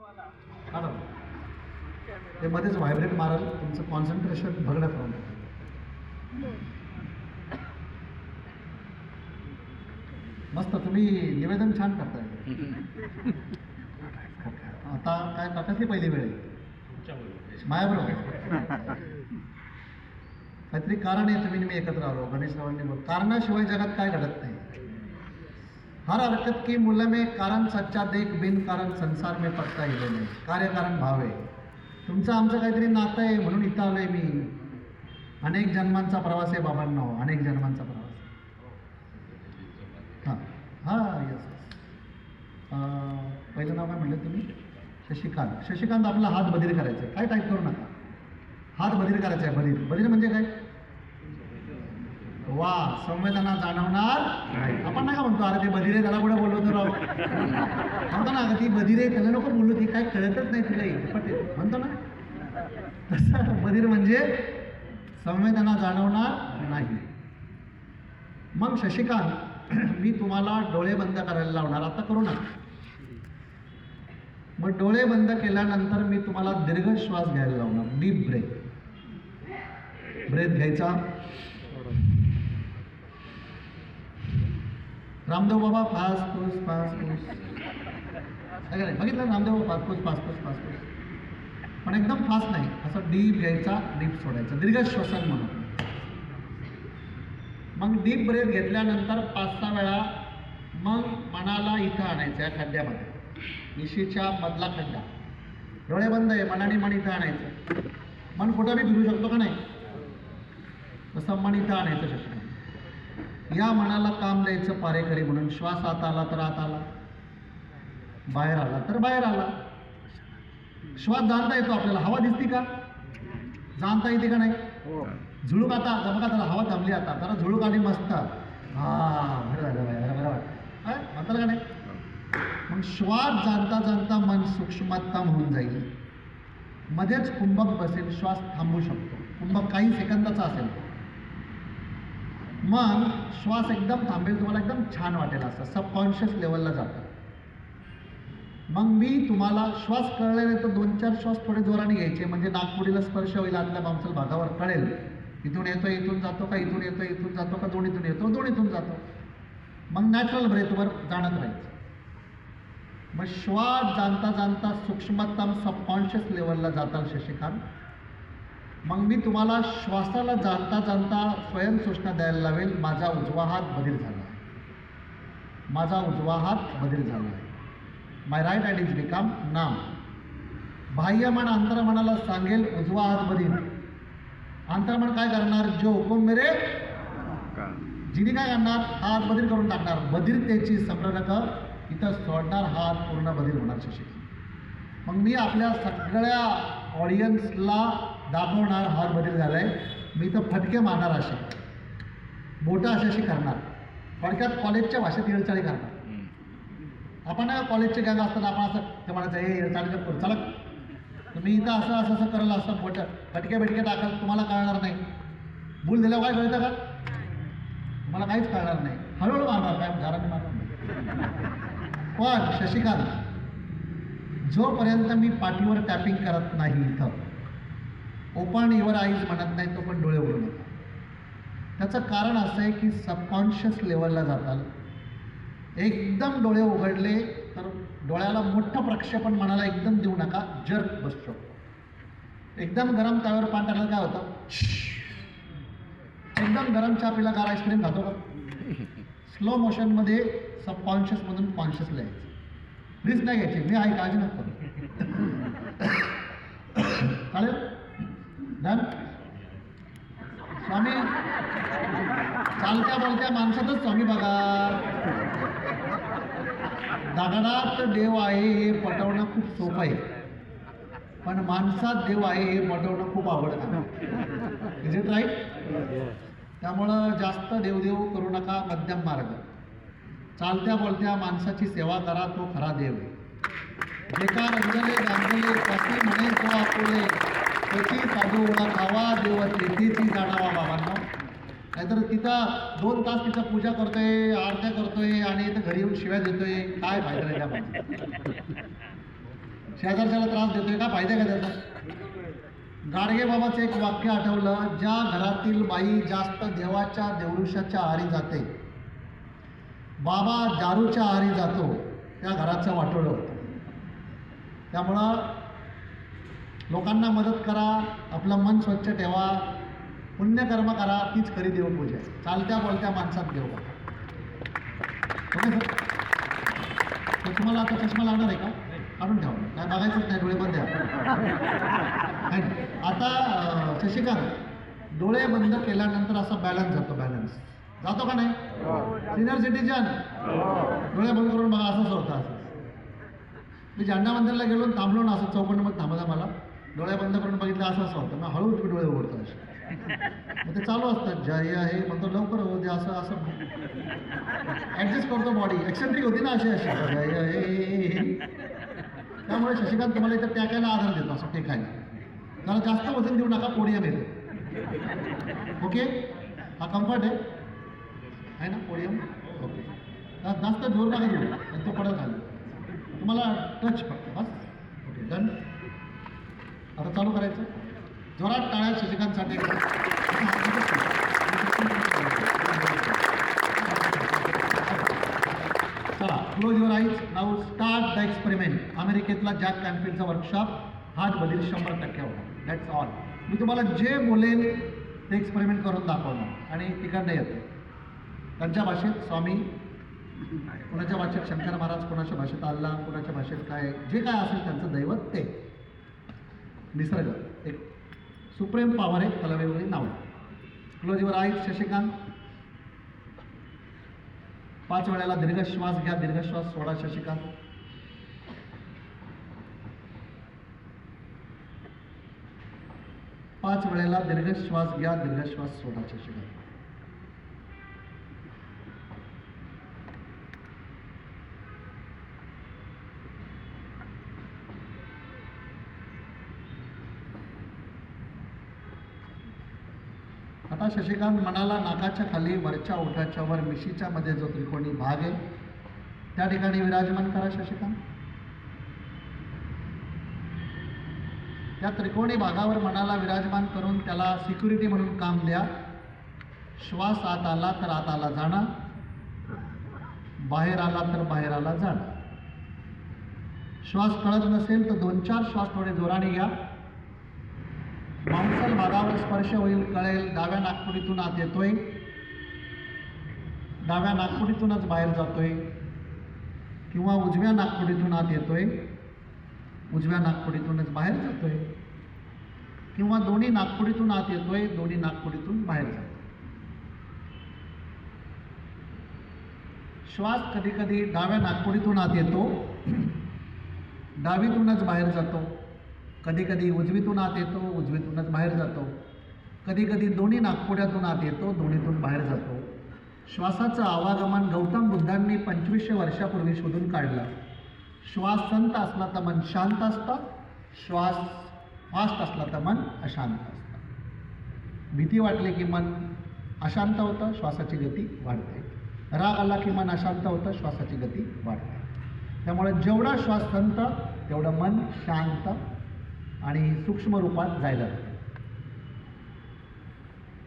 Madam ते मध्येच vibrate माराल, तुमचं कॉन्सन्ट्रेशन भगडं करून मस्त. तुम्ही निवेदन छान करताय. आता काय टाकायची पहिली वेळ आहे माझ्याबरोबर काहीतरी कारण आहे. तुम्ही मी एकत्र आलो. गणेश रावांनी बोल, कारणाशिवाय जगात काय घडत नाही. हर हरकत की मूल्य में कारण सच्चा देख, बिन कारण संसार में पत्ता ही नाही. कार्यकारण भाव आहे. तुमचं आमचं काहीतरी नातं आहे म्हणून इथं आलोय मी. अनेक जन्मांचा प्रवास आहे बाबांना, अनेक जन्मांचा प्रवास. हां हां यस. पहिलं नाव काय म्हटलं तुम्ही? शशिकांत. शशिकांत, आपला हात बधीर करायचा आहे. काय टाईप करू नका. हात बधीर करायचा आहे. बधीर बधीर म्हणजे काय? वा, संवेदना जाणवणार नाही. आपण नाही का म्हणतो अरे ते बधीर आहे त्याला कुठे बोललो तर राव म्हणतो ना, ती बधीर आहे त्याला नको बोललो, ती काय कळतच नाही तिला पटेल म्हणतो ना तसं. बधीर म्हणजे संवेदना जाणवणार नाही. मग शशिकांत, मी तुम्हाला डोळे बंद करायला लावणार. आता करू नका. मग डोळे बंद केल्यानंतर मी तुम्हाला दीर्घ श्वास घ्यायला लावणार. Deep breath. ब्रेथ घ्यायचा. रामदेव बाबा फास्ट फूस फास्ट फूस बघितलं रामदेव बाबा फास्ट फूस फास्ट फूस फास्ट फूस, पण एकदम फास्ट नाही. असं डीप घ्यायचा, डीप सोडायचं, दीर्घ श्वसन म्हणून. मग डीप ब्रेथ घेतल्यानंतर 5-6 वेळा मग मनाला इथं आणायचं. या खड्ड्यामध्ये, मिशीच्या मधला खड्डा. डोळे बंद आहे, मनाने मन इथं आणायचं. मन कुठं बी फिरू शकतो का नाही, तसं मन इथं आणायचं. शक्य या मनाला काम द्यायचं पारेकरी म्हणून. श्वास आत आला तर आत आला, बाहेर आला तर बाहेर आला. श्वास जाणता येतो आपल्याला. हवा दिसती का? जाणता येते का नाही? झुळूक आता बघा, त्याला हवा थांबली. आता जरा झुळूक आली मस्त. हा बरं झालं, बरोबर काय म्हणतात का नाही? मग श्वास जाणता जाणता मन सूक्ष्मतम होऊन जाईल. मध्येच कुंभक बसेल. श्वास थांबू शकतो. कुंभक काही सेकंदाचा असेल. मग श्वास एकदम थांबेल. तुम्हाला एकदम छान वाटेल. असं सबकॉन्शियस लेवलला जातं. मग मी तुम्हाला श्वास कळल्याने तर 2-4 श्वास थोडे जोराने घ्यायचे, म्हणजे नागपुडीला स्पर्श होईल. आतल्या बामसल भागावर कळेल. इथून येतो इथून जातो का, इथून येतो इथून जातो का, दोन्हीतून येतो दोन्हीतून जातो. मग नॅचरल ब्रेथवर जाणत राहायचं. मग श्वास जाणता जाणता सूक्ष्मतम सबकॉन्शियस लेवलला जाताल शशिकांत. मग मी तुम्हाला श्वासाला जाणता जाणता स्वयंसूचना द्यायला लावेल. माझा उजवा हात बधीर झाला आहे. माझा उजवा हात बधीर झाला आहे. माय राईट हँड इज बिकम नाम. बाह्यमन अंतर्मनाला सांगेल उजवा हात बधीर. अंतर्मन काय करणार? जो हुकुम मेरे जिने काय करणार? हात बधीर करून टाकणार. बधिरतेची संप्रेरक इथं सोडणार. हात पूर्ण बधीर होणार शशिकांत. मग मी आपल्या सगळ्या ऑडियन्सला दाखवणार हात बधीर झालाय. मी तर फटके मारणार. असे बोटं अशी करणार. थोडक्यात कॉलेजच्या भाषेत येळचाळी करणार. आपण कॉलेजचे गँग असताना आपण असं ते म्हणायचं हे येळचाळी करू चला. तुम्ही इथं असं असं असं करायला असं बोटं फटके बिटके टाकाल. तुम्हाला कळणार नाही. भूल दिल्यावर काय कळतं का? तुम्हाला काहीच कळणार नाही. हळूहळू मारणार. काय घराने मारणार नाही. पण शशिकांत, जोपर्यंत मी पाठीवर टॅपिंग करत नाही, इथं ओपन युअर आईज म्हणत नाही, तो पण डोळे उघडू नका. त्याचं कारण असं आहे की सबकॉन्शियस लेवलला जाताल. एकदम डोळे उघडले तर डोळ्याला मोठं प्रक्षेपण मनाला एकदम देऊ नका. जर्क बसू शकतो. एकदम गरम तव्यावर पान टाकलं काय होतं? एकदम गरम चहा पिला, गार आईस्क्रीम खातो का? स्लो मोशनमध्ये सबकॉन्शियसमधून कॉन्शियसला यायचं. रिस्क नाही घ्यायची. मी आहे, काळजी नको करू. चालेल? डन? स्वामी चालत्या बोलत्या माणसातच स्वामी बघा. दगडात देव आहे हे पटवणं खूप सोपं आहे, पण माणसात देव आहे हे पटवणं खूप अवघड. Is it right? त्यामुळं जास्त देवदेव करू नका. मध्यम मार्ग. चालत्या बोलत्या माणसाची सेवा करा. तो खरा देव आहे. एका रंजले गांजले कशी म्हणे तो आपुले, त्याची साधू ओळखावा देव तेथीची जाणावा. बाबांना नाहीतर तिथं 2 तास तिथं पूजा करतोय, आरत्या करतोय आणि इथं घरी येऊन शिव्या देतोय. काय फायदा नाही त्या शेजारच्याला त्रास देतोय का? फायदा का त्याचा? गाडगे बाबाचं एक वाक्य आठवलं, ज्या घरातील बाई जास्त देवाच्या देवऋषाच्या आहारी जाते, बाबा दारूच्या आहारी जातो, त्या घराचं वाटोळं होतं. त्यामुळं लोकांना मदत करा, आपलं मन स्वच्छ ठेवा, पुण्यकर्म करा, तीच खरी देवपूजा आहे. चालत्या बोलत्या माणसात देव बघा. Okay sir? तर तुम्हाला आता चष्मा लागणार आहे का? काढून ठेवा, काय बघायचंच नाही, डोळे बंद द्या. आता शशिकांत, डोळे बंद केल्यानंतर असा बॅलन्स जातो का नाही? सिनियर सिटीजन डोळे बंद करून बघा, असंच होतं. असं मी झेंडा मंदिरला गेलो, थांबलो ना, असं चौकोनामध्ये थांबला, मला डोळे बंद करून बघितलं, असं होतं. मग हळूच मी डोळे उघडतो असे. मग ते चालू असतात, जय आहे म्हणतो, लवकर होऊ दे, असं ॲडजस्ट करतो बॉडी. एक्सेंट्रिक होती ना अशी जय हे. त्यामुळे शशिकांत तुम्हाला इथं टेकायला आधार देतो, असं टेकायला. जरा जास्त वजन देऊ नका, पोडियम येतो. ओके, हा कम्फर्ट आहे ना पोडियम? ओके, जास्त जोर नका देऊ, तो पडत आला तुम्हाला, टच फक्त बस. Okay, done. आता चालू करायचं, जोरात टाळ्या शशिकांतसाठी. चला, close your eyes. Now start the experiment. अमेरिकेतला जॅक कॅनफिल्डचा वर्कशॉप हात बदल 100% होता. That's all. मी तुम्हाला जे बोलेल ते एक्सपेरिमेंट करून दाखवणार आणि तिकडनं येतं त्यांच्या भाषेत स्वामी, कोणाच्या भाषेत शंकर महाराज, कोणाच्या भाषेत अल्लाह, कोणाच्या भाषेत काय, जे काय असेल त्यांचं दैवत ते. निसर्ग एक सुप्रीम पॉवर आहे, त्याला वेगवेगळी नाव. Close your eyes. शशिकांत, 5 वेळेला दीर्घ श्वास घ्या, दीर्घ श्वास सोडा. शशिकांत, 5 वेळेला दीर्घ श्वास घ्या, दीर्घ श्वास सोडा. शशिकांत, आता शशिकांत मनाला नाकाच्या खाली, वरच्या ओठाच्या वर, मिशीच्या मध्ये जो त्रिकोणी भाग आहे त्या ठिकाणी विराजमान करा. शशिकांत, त्या त्रिकोणी भागावर मनाला विराजमान करून त्याला सिक्युरिटी म्हणून काम द्या. श्वास आत आला तर आत आला जाणं, बाहेर आला तर बाहेर आला जाणं. श्वास कळत नसेल तर 2-4 श्वास थोडे जोराने घ्या. मांसल भागावर स्पर्श होईल, कळेल. डाव्या नाकपुडीतून आत येतोय, डाव्या नाकपुडीतूनच बाहेर जातोय, किंवा उजव्या नाकपुडीतून आत येतोय, उजव्या नाकपुडीतूनच बाहेर जातोय, किंवा दोन्ही नाकपुडीतून आत येतोय, दोन्ही नाकपुडीतून बाहेर जातोय. श्वास कधी कधी डाव्या नाकपुडीतून आत येतो, डावीतूनच बाहेर जातो. कधी कधी उजवीतून आत येतो, उजवीतूनच बाहेर जातो. कधी कधी दोन्ही नाकपुड्यातून आत येतो, दोन्हीतून बाहेर जातो. श्वासाचं आवागमन गौतम बुद्धांनी 2500 वर्षापूर्वी शोधून काढलं. श्वास संत असला तर मन शांत असतं, श्वास फास्ट असला तर मन अशांत असतं. भीती वाटली की मन अशांत होतं, श्वासाची गती वाढते. राग आला की मन अशांत होतं, श्वासाची गती वाढते. त्यामुळे जेवढा श्वास संत तेवढं मन शांत आणि सूक्ष्म रूपात जायला लागतं.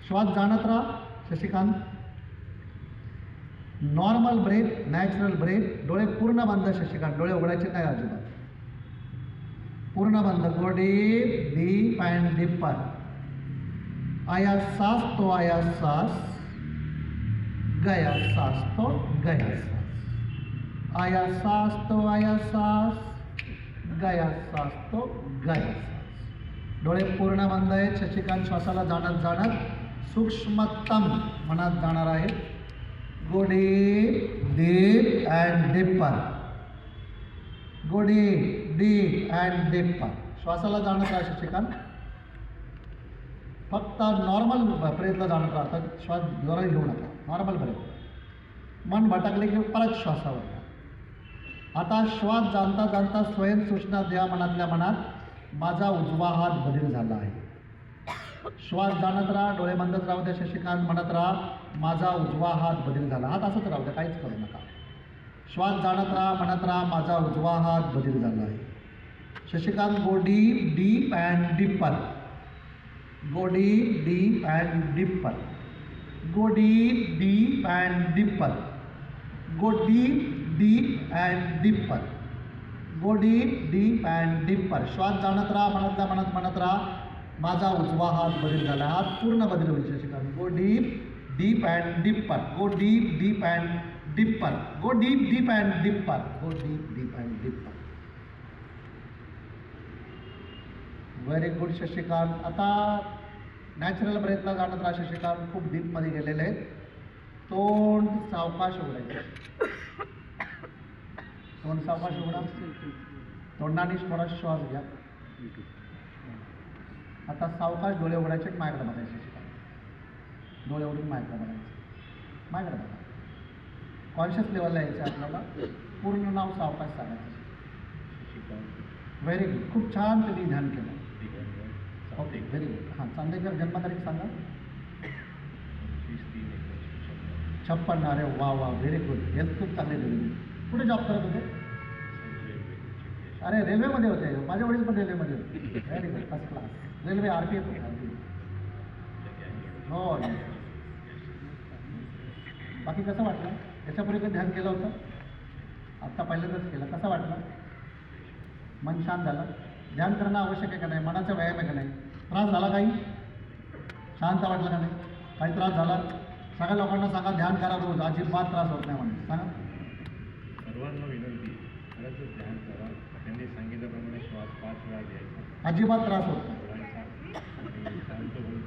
श्वास जाणत राहा. Shashikant, normal breath, natural breath. डोळे पूर्ण बंद. शशिकांत, डोळे उघडायचे नाही अजिबात, पूर्ण बंद. गो डीप, डीप अँड डीपर. आया सांस तो आया सांस, गया सांस तो गया सांस. आया सांस तो आया सांस, गया सांस तो गया सांस. डोळे पूर्ण बंद आहेत. शशिकांत श्वासाला जाणत जाणत सूक्ष्मतम मनात जाणार आहे. Go deep, deep and deeper. Go deep, deep and deeper. श्वासाला जाणत राहा शशिकांत. फक्त नॉर्मल ब्रेथला जाणत राहतात. श्वास जोरात घेऊ नका, नॉर्मल ब्रेथ. मन भटकले की परत श्वासावर. आता श्वास जाणता जाणता स्वयं सूचना द्या मनातल्या मनात, माझा उजवा हात बधीर झाला आहे. श्वास जाणत राहा, डोळे बंदच राहू द्या. शशिकांत, म्हणत राहा, माझा उजवा हात बधीर झाला. हात असंच राहू द्या, काहीच करू नका. श्वास जाणत राहा, म्हणत राहा, माझा उजवा हात बधीर झाला आहे. शशिकांत, गो deep, deep and deeper. Go deep, deep and deeper. Go deep, deep and deeper. Go deep, deep and deeper. Go deep, deep and deeper. श्वास जाणत राहा, म्हणत राहा. माझा उजवा हात बदल झाला, हात पूर्ण बदल होईल शशिकांत. गो deep, deep and deeper. Go deep, deep and deeper. Go deep, deep and deeper. Go deep, deep and deeper. Very good Shashikant. आता नॅचरल ब्रेथला जाणत राहा शशिकांत. खूप डीपमध्ये गेलेले आहेत. तोंड सावकाश उघडायचं. तोंड सावकाश उघडा. तोंडाने थोडा श्वास घ्या. आता सावकाश डोळे उघडायचे, माझ्याकडे बघायचे शशिकांत. डोळे उघडून माझ्याकडे बघायचे. माझ्याकडे बघा. कॉन्शियस लेवलला यायचं आपल्याला. पूर्ण नाव सावकाश सांगायचं. Very good. खूप छान तुम्ही ध्यान केलं. Okay, very good. हां, चांदेकर जन्मतारीख सांगा. 56. अरे वा वा, व्हेरी गुड. हेल्थ खूप चांगले दिली. कुठे जॉब करत होते? अरे रेल्वेमध्ये होते. माझे वडील पण रेल्वेमध्ये होते. Very good, first class. Railway RPF होते. हो. बाकी कसं वाटलं? याच्यापूर्वी कधी ध्यान केलं होतं? आत्ता पहिल्यांदाच केलं. कसं वाटलं? मन शांत झालं? ध्यान करणं आवश्यक आहे का नाही? मनाचा व्यायाम आहे का नाही? त्रास झाला काही? शांत वाटलं का नाही? काही त्रास झाला? सगळ्या लोकांना सांगा ध्यान करा रोज. अजिबात त्रास होत नाही म्हणून सांगा. सर्वांना विनंती, खरंच ध्यान करा. त्यांनी सांगितल्याप्रमाणे श्वास 5 वेळा घ्यायचा. अजिबात त्रास होत नाही. आणि शांत होऊन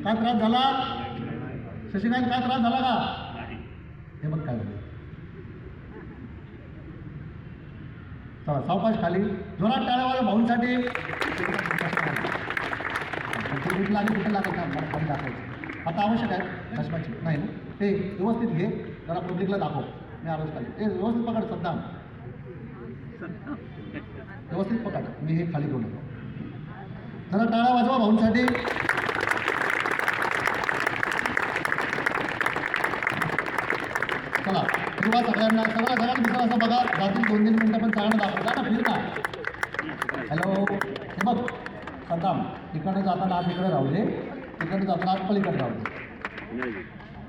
काय त्रास झाला? शशिकांत, काय त्रास झाला का? नाही. हे बघ काय झालं. चला सावकाश खाली. जोरात टाळ्या वाजवा भाऊंसाठी. कुठे लागेल, कुठे लागेल का मला खाली दाखवायचं. आता आवश्यक आहे कशमाची नाही ना. ते व्यवस्थित घे, जरा पब्लिकला दाखव. मी आरोज खाली. ते व्यवस्थित पकड. सद्दाम व्यवस्थित पकड. मी हे खाली घेऊन येतो. जरा टाळ्या वाजवा भाऊंसाठी. चला किंवा सगळ्यांना सगळ्यांना दिसलं असं बघा. जातील 2-3 मिनटं पण सगळ्यांना दाखवता ना. फिर ना. हॅलो, हे बघ सद्दाम, इकडे जाताना आज इकडे राहू दे, तिकडे जाताना आज पलीकडे राहू दे.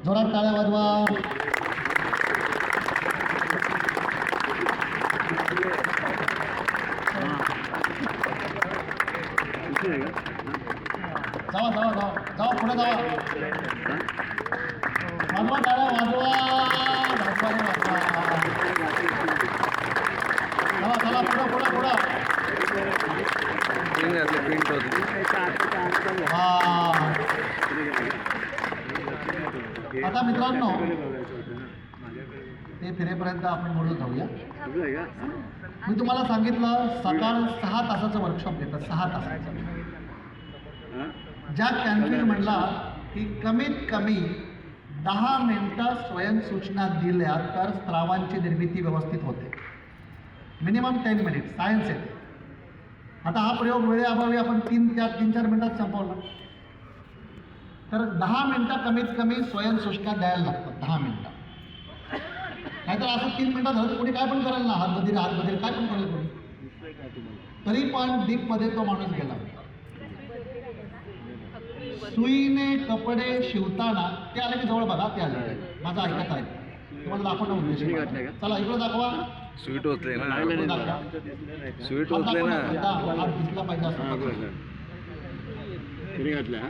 जोरात टाळ्या वाजवा. जावा जावा जावा जावा, पुढे जावा. वाजवा टाळ्या वाजवा. चला चला, पुढं पुढं पुढं. आता मित्रांनो, ते फिरेपर्यंत आपण बोलत जाऊया. मी तुम्हाला सांगितलं सकाळ 6 तासाचं वर्कशॉप घेतात. 6 तासाचं. ज्या कॅन्फिल म्हणला की कमीत कमी 10 मिनिटं स्वयंसूचना दिल्या तर स्रावांची निर्मिती व्यवस्थित होते. Minimum 10 minute. सायन्स आहे. आता हा प्रयोग वेळेअभावी आपण 3-4 मिनिटात संपवला. तर 10 मिनिटं कमीत कमी स्वयंसूचना द्यायला लागतात. 10 मिनिटं. नाहीतर असं 3 मिनिटात झालं तर कोणी काय पण करेल ना. हात बदल काय पण करेल कोणी. तरी पण डीपमध्ये तो माणूस गेला. सुईने कपडे शिवताना ते आले की जवळ बघा. ते आले. माझा ऐकत आहे. तुम्हाला दाखवणं उद्देश. चला इकडे दाखवा. स्वीट होतले ना. स्वीट हात होतले ना. हात दिसला पाहिजे असं.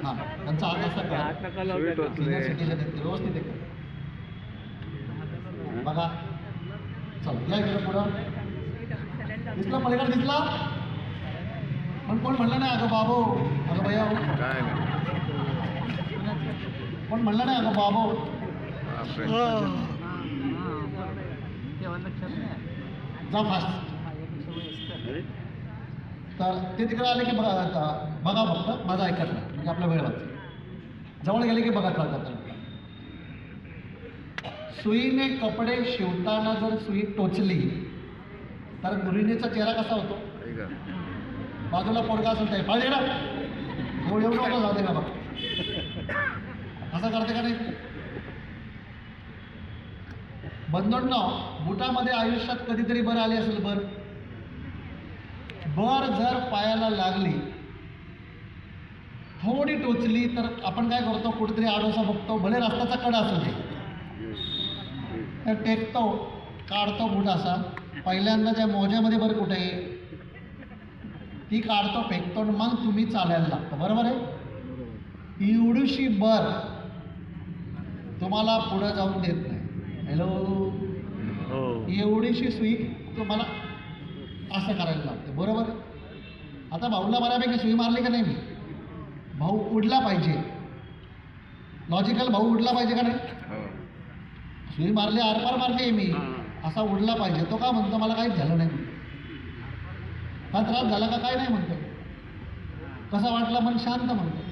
हां, त्यांचा हात असा करा. स्वीट होतले. सिनियर सिटीजन आहेत, व्यवस्थित आहे. बघा. चला या इकडे पुढं. दिसला पलीकडे दिसला. पण कोण म्हणलं नाही अगं बाबू, अगं भैया, काय नाही. कोण म्हणलं नाही अगं बाबू. जा फास्ट. तर ते तिकडे आले की बघा फक्त माझा ऐकत नाही. म्हणजे आपला वेळ वाचतो. जवळ गेले की बघत राहतात. सुईने कपडे शिवताना जर सुई टोचली तर गृहिणीचा चेहरा कसा होतो? बाजूला पोरगा असेल ते पाहिजे ना. एवढं नका जाऊ दे का बघ. असं करते का नाही? बंधूंनो, बुटामध्ये आयुष्यात कधीतरी बरं आली असेल. बरं बर जर पायाला लागली, थोडी टोचली तर आपण काय करतो, कुठेतरी आडोसा बघतो, भले रस्त्याचा कडा असू दे, तर टेकतो, काढतो बूट असा, पहिल्यांदा त्या मोज्यामध्ये बरं कुठे आहे ती काढतो, फेकतो, आणि मग तुम्ही चालायला लागतो. बरोबर आहे? एवढीशी बर तुम्हाला पुढं जाऊन देत नाही. हॅलो, एवढीशी सुई तुम्हाला असं करायला लागते. बरोबर आहे? आता भाऊला बऱ्यापैकी सुई मारली का नाही मी? भाऊ उडला पाहिजे, लॉजिकल भाऊ उडला पाहिजे का नाही? सुई मारली, आरपार मारते मी, असा उडला पाहिजे. तो का म्हणतो मला काहीच झालं नाही, का त्रास झाला का काय नाही म्हणतो, कसा वाटला मन शांत म्हणतो.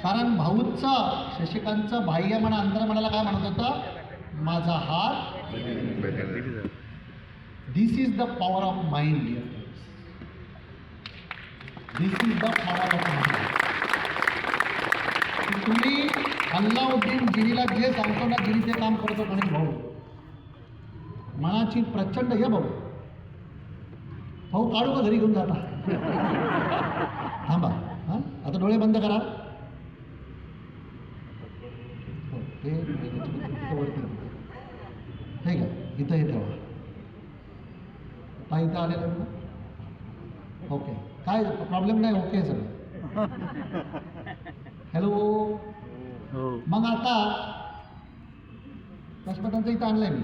कारण भाऊचं, शशिकांतचं बाह्य म्हणा अंतर्मनाला काय म्हणत होतं, माझा हात. This is the power of mind. This is the power of mind. तुम्ही अल्लाउद्दीन गिरीला जे सांगतो ना, गिरी ते काम करतो गणेश भाऊ. मनाची प्रचंड हे भाऊ, भाऊ काढू का घरी घेऊन जाता? थांबा, हां आता डोळे बंद करा. हे हे का इथं हे ठेवा, इथं आलेलं ना. ओके, काय प्रॉब्लेम नाही, ओके सगळं. हॅलो, मग आता कसं इथं आणलंय मी.